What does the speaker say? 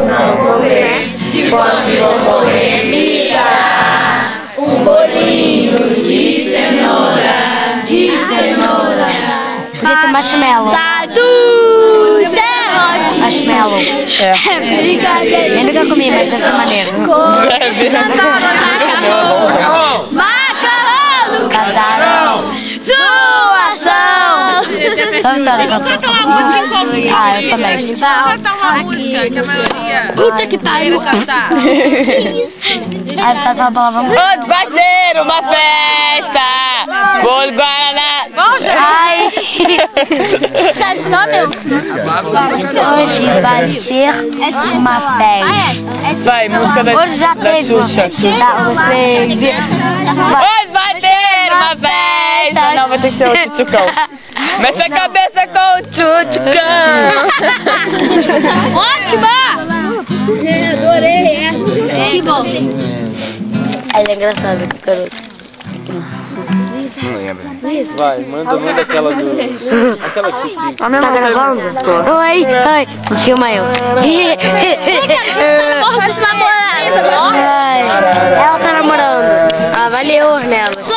Não morrer de fome ou morrer, me dá um bolinho de cenoura, Podia ter marshmallow. Tá do céu. Marshmallow. Brincadeira. Eu nunca comi, mas deve ser maneiro. Macarrão. Casar. Suação. Só a Vitória cantou. Cantar uma música em comum. Ah, eu também. Cantar uma música que a maioria Puta que pariu. cantar. Ah, a Vitória fala a palavra muito. Hoje vai ser uma festa! Bolo Guaraná! Ai! Sabe esse nome? Hoje vai ser uma festa. Vai, música da Hoje já teve uma Xuxa. festa. Tá, os três. Hoje vai ter uma festa! Não, vai ter que ser o tchutchucão. Mexe a cabeça com o tchutchucão! Ótima! Adorei essa. Que bom. Ela é engraçada, garoto. Não lembro. Vai, manda aquela do... Aquela que você clica. Você tá gravando? Oi, oi. Filma eu. Porra dos namorados. Ela tá namorando. Ah, valeu, Ornelas.